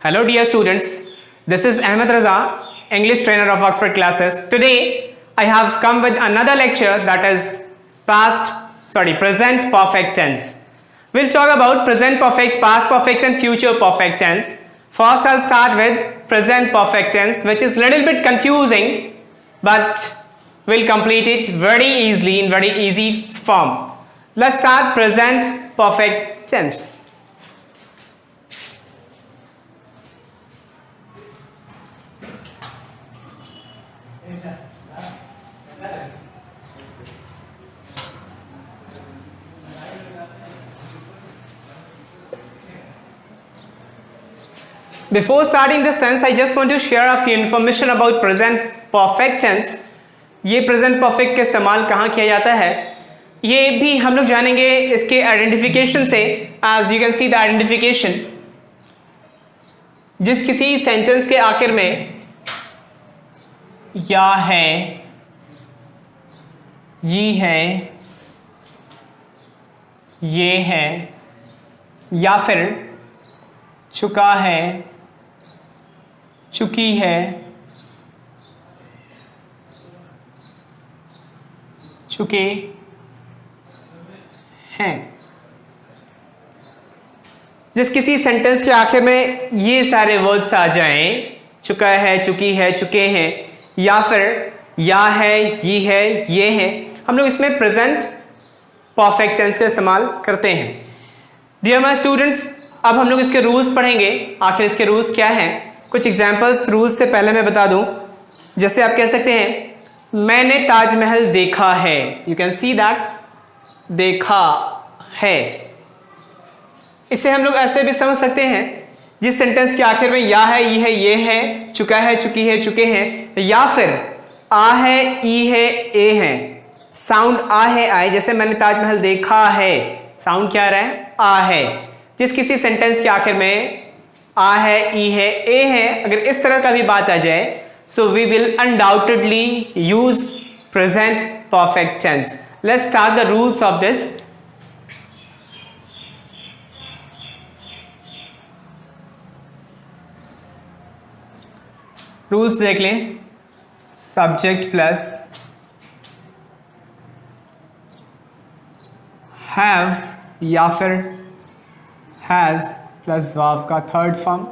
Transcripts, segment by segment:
Hello dear students, this is Ahmed Raza, English trainer of Oxford classes. Today I have come with another lecture that is present perfect tense. We'll talk about present perfect, past perfect and future perfect tense. First I'll start with present perfect tense, which is little bit confusing, but we'll complete it very easily in very easy form. Let's start present perfect tense. Before starting this tense, I just want to share a few information about present perfect tense. ये present perfect का इस्तेमाल कहाँ किया जाता है ये भी हम लोग जानेंगे इसके आइडेंटिफिकेशन से. As you can see the identification, जिस किसी सेंटेंस के आखिर में या है, ये है, ये है या फिर चुका है, चुकी है, चुके हैं, जिस किसी सेंटेंस के आखिर में ये सारे वर्ड्स आ जाएं, चुका है, चुकी है, चुके हैं या फिर या है, ये है, हम लोग इसमें प्रेजेंट परफेक्ट टेंस का इस्तेमाल करते हैं. डियर माय स्टूडेंट्स, अब हम लोग इसके रूल्स पढ़ेंगे. आखिर इसके रूल्स क्या हैं? कुछ एग्जांपल्स रूल्स से पहले मैं बता दूं. जैसे आप कह सकते हैं मैंने ताजमहल देखा है. यू कैन सी दैट, देखा है. इससे हम लोग ऐसे भी समझ सकते हैं जिस सेंटेंस के आखिर में या है, ये है, चुका है, चुकी है, चुके हैं, या फिर आ है, ई है, ए है. साउंड आ है, आए. जैसे मैंने ताजमहल देखा है, साउंड क्या आ रहा है? आ है. जिस किसी सेंटेंस के आखिर में आ है, ई है, ए है, अगर इस तरह का भी बात आ जाए, so we will undoubtedly use present perfect tense. Let's start the rules of this. Rules देख लें. सब्जेक्ट प्लस हैव या फिर हैज प्लस वर्ब का third form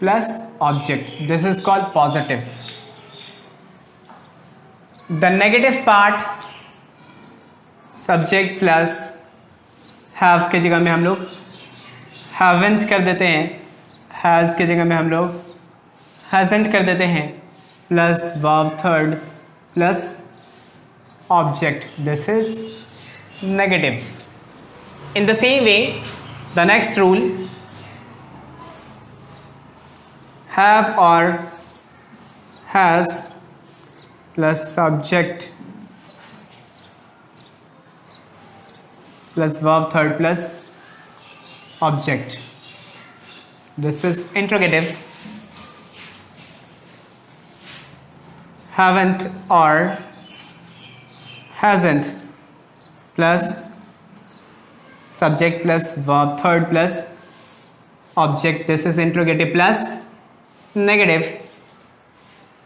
plus object. This is called positive. The negative part subject plus have के जगह में हम लोग हैवेंट कर देते हैं, हैज के जगह में हम लोग हैजेंट कर देते हैं, plus verb third plus object. This is negative. In the same way, the next rule, have or has plus subject plus verb third plus object. This is interrogative. Haven't or hasn't plus subject plus verb third plus object. This is interrogative plus negative.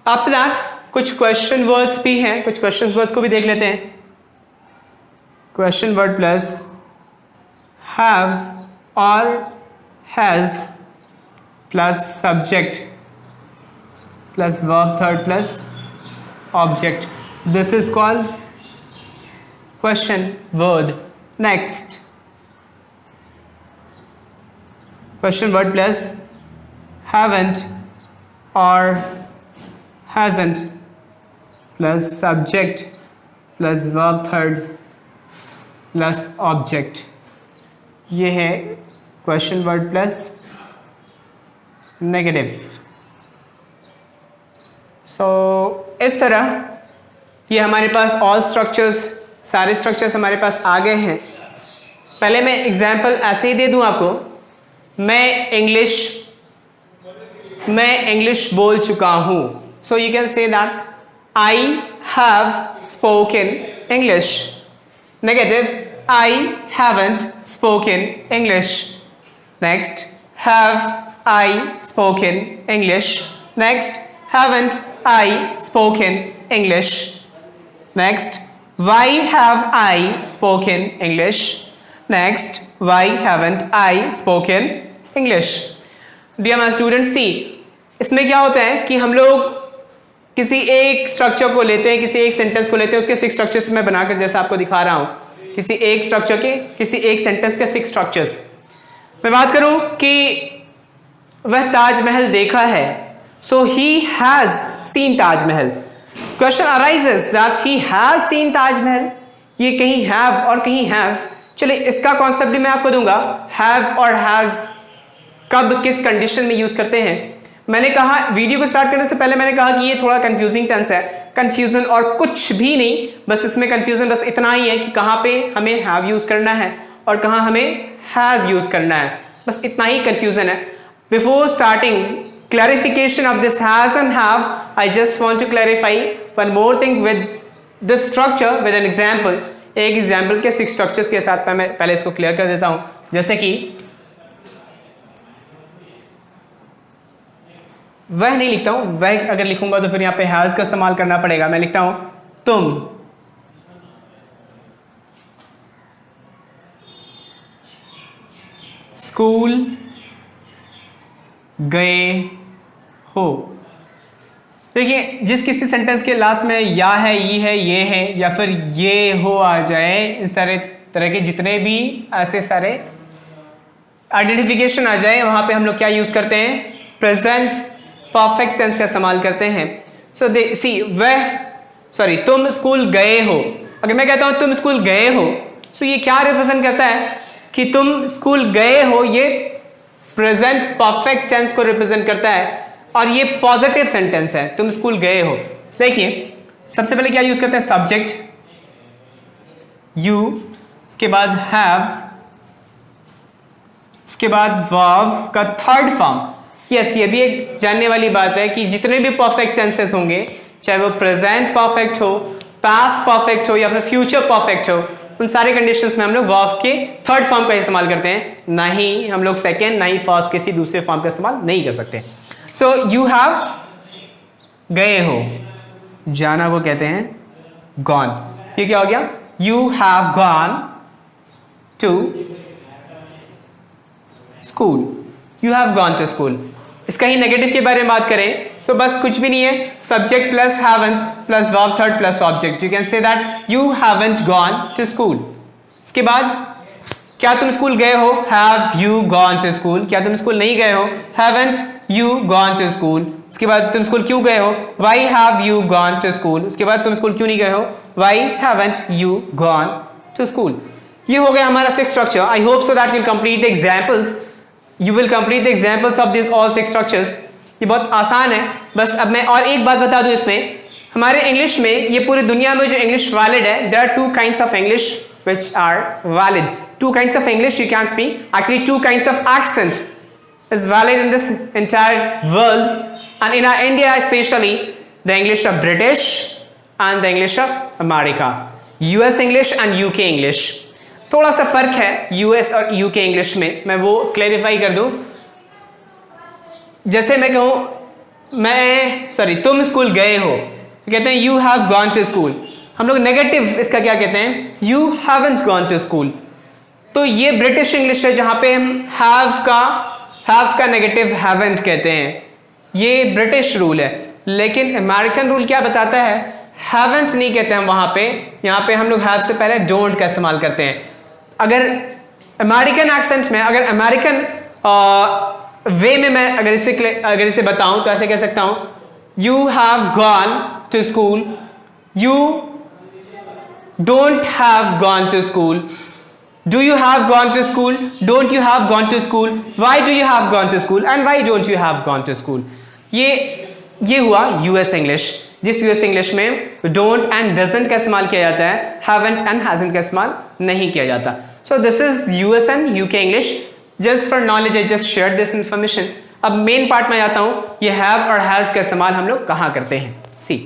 After that कुछ question words भी हैं, कुछ question words को भी देख लेते हैं. Question word plus have or has plus subject plus verb third plus object. This is called question word. Next, question word plus haven't or hasn't plus subject plus verb third plus object. ये है question word plus negative. So इस तरह ये हमारे पास all structures, सारे structures हमारे पास आ गए हैं. पहले मैं एग्जाम्पल ऐसे ही दे दूं आपको. मैं इंग्लिश बोल चुका हूं. So you can say that I have spoken English. Negative, I haven't spoken English. Next, have I spoken English? Next, haven't I spoken English? Next, why have I spoken English? Next, why haven't I spoken English? Dear my students, see, इसमें क्या होता है कि हम लोग किसी एक structure को लेते हैं, किसी एक सेंटेंस को लेते हैं, उसके 6 स्ट्रक्चर्स में बनाकर जैसा आपको दिखा रहा हूं, किसी एक स्ट्रक्चर के, किसी एक सेंटेंस के 6 स्ट्रक्चर्स। मैं बात करूं कि वह ताजमहल देखा है, so he has seen Taj Mahal. Question arises that he has seen Taj Mahal. ये कहीं हैव और कहीं हैज। चलिए इसका कॉन्सेप्ट भी मैं आपको दूंगा। हैव और हैज कब किस कंडीशन में यूज करते हैं। मैंने कहा वीडियो को स्टार्ट करने से पहले मैंने कहा कि ये थोड़ा कंफ्यूजिंग टेंस है। कंफ्यूजन और कुछ भी नहीं, बस इसमें कंफ्यूजन बस इतना ही है कि कहां पे हमें हैव यूज करना है और कहां हमें हैज यूज करना है, बस इतना ही कंफ्यूजन है। Before starting clarification of this has and have, I just want to clarify one more thing with this structure with an example. एक एग्जाम्पल के 6 स्ट्रक्चर्स के साथ मैं पहले इसको क्लियर कर देता हूं। जैसे कि वह नहीं लिखता हूं, वह अगर लिखूंगा तो फिर यहां पे हैज का इस्तेमाल करना पड़ेगा। मैं लिखता हूं तुम स्कूल गए हो। देखिए जिस किसी सेंटेंस के लास्ट में या है, ये है या फिर ये हो आ जाए, इन सारे तरह के जितने भी ऐसे सारे आइडेंटिफिकेशन आ जाए, वहां पे हम लोग क्या यूज करते हैं, प्रेजेंट परफेक्ट टेंस का इस्तेमाल करते हैं। सो दे सी तुम स्कूल गए हो। अगर मैं कहता हूं तुम स्कूल गए हो, सो ये क्या रिप्रेजेंट करता है कि तुम स्कूल गए हो, ये प्रेजेंट परफेक्ट टेंस को रिप्रेजेंट करता है और ये पॉजिटिव सेंटेंस है, तुम स्कूल गए हो। देखिए सबसे पहले क्या यूज करते हैं, सब्जेक्ट यू, उसके बाद हैव, उसके बाद वर्ब का थर्ड फॉर्म। यस, ये भी एक जानने वाली बात है कि जितने भी परफेक्ट टेंसेस होंगे, चाहे वो प्रेजेंट परफेक्ट हो, पास्ट परफेक्ट हो या फिर फ्यूचर परफेक्ट हो, उन सारे कंडीशंस में हम लोग वर्ब के थर्ड फॉर्म का इस्तेमाल करते हैं, ना ही हम लोग सेकेंड, ना ही फर्स्ट किसी दूसरे फॉर्म का इस्तेमाल नहीं कर सकते। सो यू हैव गए हो, जाना को कहते हैं गॉन। ये क्या हो गया, you have gone to school, you have gone to school. इसका ही नेगेटिव के बारे में बात करें, सो बस कुछ भी नहीं है, subject plus haven't plus verb third plus object. You can say that you haven't gone to school. उसके बाद क्या तुम स्कूल गए हो, have you gone to school. क्या तुम स्कूल नहीं गए हो, haven't you gone to school. उसके बाद तुम स्कूल क्यों गए हो, why have you gone to school. उसके बाद तुम स्कूल क्यों नहीं गए हो, why haven't you gone to school. ये हो गया हमारा 6 structure. I hope so that you complete the examples, you will complete the examples of these all 6 structures. ये बहुत आसान है। बस अब मैं और एक बात बता दूं, इसमें हमारे इंग्लिश में, ये पूरी दुनिया में जो इंग्लिश वैलिड है, there are 2 kinds of English which are valid. 2 kinds of English you can speak. Actually 2 kinds of accent is valid in this entire world, and in our India especially the English of British and the English of America, US English and UK English. थोड़ा सा फर्क है US और UK English में, मैं वो clarify कर दूं। जैसे मैं कहूं तुम स्कूल गए हो, तो कहते हैं you have gone to school. हम लोग नेगेटिव इसका क्या कहते हैं, you haven't gone to school. तो ये ब्रिटिश इंग्लिश है जहां पे हम हैव का नेगेटिव हैवंट कहते हैं, ये ब्रिटिश रूल है। लेकिन अमेरिकन रूल क्या बताता है, हैवंट नहीं कहते हम वहां पे, यहां पे हम लोग हैव से पहले डोंट का इस्तेमाल करते हैं। अगर अमेरिकन एक्सेंट में, अगर अमेरिकन वे में मैं अगर इसे बताऊं तो ऐसे कह सकता हूं, you have gone to school, you don't have gone to school, do you have gone to school, don't you have gone to school, why do you have gone to school and why don't you have gone to school. ये हुआ US English, जिस US English में don't and doesn't का इस्तेमाल किया जाता है, haven't and hasn't का इस्तेमाल नहीं किया जाता। So this is US and UK English. Just for knowledge I just share this information. अब मेन पार्ट में आता हूं, ये हैव और हैज का इस्तेमाल हम लोग कहां करते हैं। सी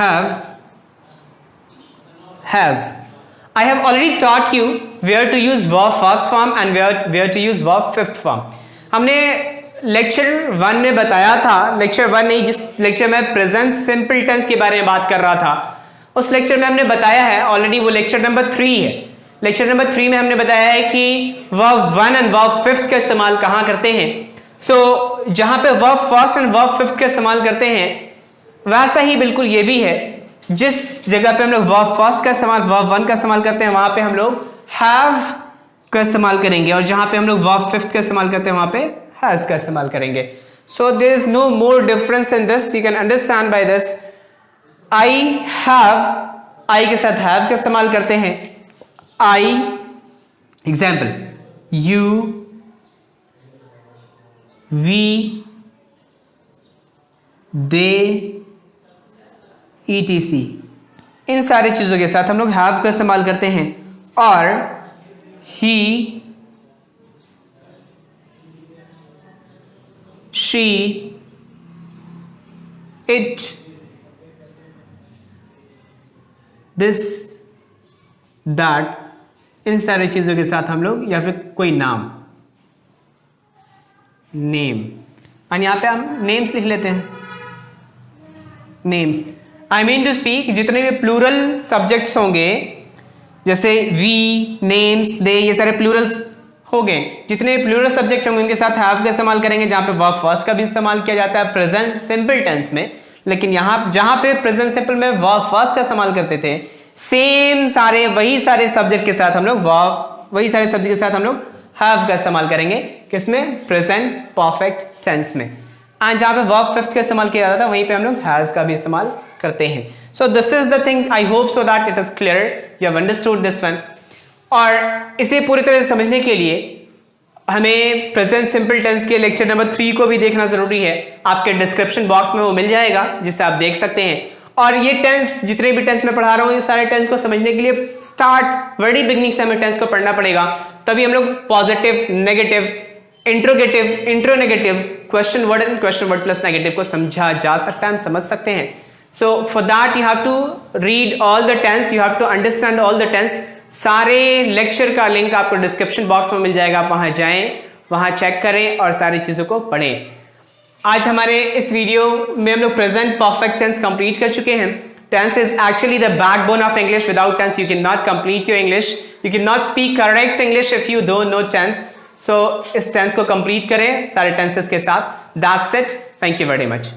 have, has. I have already taught you where to use verb first form and where to use verb fifth form. हमने लेक्चर 1 में बताया था, लेक्चर 1 नहीं, जिस लेक्चर में प्रेजेंट सिंपल टेंस के बारे में बात कर रहा था, उस लेक्चर में हमने बताया है ऑलरेडी, वो लेक्चर नंबर 3 है। लेक्चर नंबर 3 में हमने बताया है कि वर्ब 1 एंड वर्ब फिफ्थ का इस्तेमाल कहाँ करते हैं। सो जहां पे verb first and verb fifth का इस्तेमाल करते हैं, वैसा ही बिल्कुल ये भी है। जिस जगह पे हम लोग वर्ब फर्स्ट का इस्तेमाल, वर्ब 1 का इस्तेमाल करते हैं, वहां पे हम लोग हैव का इस्तेमाल करेंगे, और जहां पे हम लोग वर्ब फिफ्थ का इस्तेमाल करते हैं, वहां पे हैज का इस्तेमाल करेंगे। So there is no more difference in this, you can understand by this. I have, I के साथ हैव का इस्तेमाल करते हैं। I, example, you, we, they, etc, इन सारी चीजों के साथ हम लोग हैव का इस्तेमाल करते हैं। और ही, शी, इट, दिस, दैट, इन सारी चीजों के साथ हम लोग, या फिर कोई नाम, नेम, और यहां पे हम नेम्स लिख लेते हैं, names. I mean to speak, जितने भी प्लूरल सब्जेक्ट्स होंगे, जैसे वी, नेम्स, दे, ये सारे प्लूरल्स हो गए, जितने प्लूरल सब्जेक्ट होंगे उनके साथ हैव का इस्तेमाल करेंगे, जहां पे वर्ब फर्स्ट का भी इस्तेमाल किया जाता है प्रेजेंट सिंपल टेंस में। लेकिन यहां जहां पे प्रेजेंट सिंपल में वर्ब फर्स्ट का इस्तेमाल करते थे, सेम सारे वही सारे सब्जेक्ट के साथ हम लोग हैव का इस्तेमाल करेंगे, किसमें? प्रेजेंट परफेक्ट टेंस में। एंड जहां पे वर्ब फिफ्थ का इस्तेमाल किया जाता था, वहीं पे हम लोग हैज का भी इस्तेमाल करते हैं। So this is the thing, I hope so that it is clear, you have understood this one. और इसे पूरी तरह से समझने के लिए हमें प्रेजेंट सिंपल टेंस के लेक्चर नंबर 3 को भी देखना जरूरी है। आपके डिस्क्रिप्शन बॉक्स में वो मिल जाएगा, जिसे आप देख सकते हैं। और ये टेंस, जितने भी टेंस मैं पढ़ा रहा हूं, ये सारे टेंस को समझने के लिए स्टार्ट वेरी बिगनिंग से हमें टेंस को पढ़ना पड़ेगा, तभी हम लोग positive, negative, interrogative, interronegative, question word and question word plus negative को समझा जा सकता है, हम समझ सकते हैं। So for that you have to read all the tense, you have to understand all the tense. सारे लेक्चर का लिंक आपको डिस्क्रिप्शन बॉक्स में मिल जाएगा, आप वहां जाएं, वहां चेक करें और सारी चीजों को पढ़ें। आज हमारे इस वीडियो में हम लोग प्रेजेंट परफेक्ट टेंस कंप्लीट कर चुके हैं। Tense is actually the backbone of English. Without tense you can not complete your English, you can not speak correct English if you don't know tense. So इस tense को complete करें सारे tenses के साथ। That's it, thank you very much.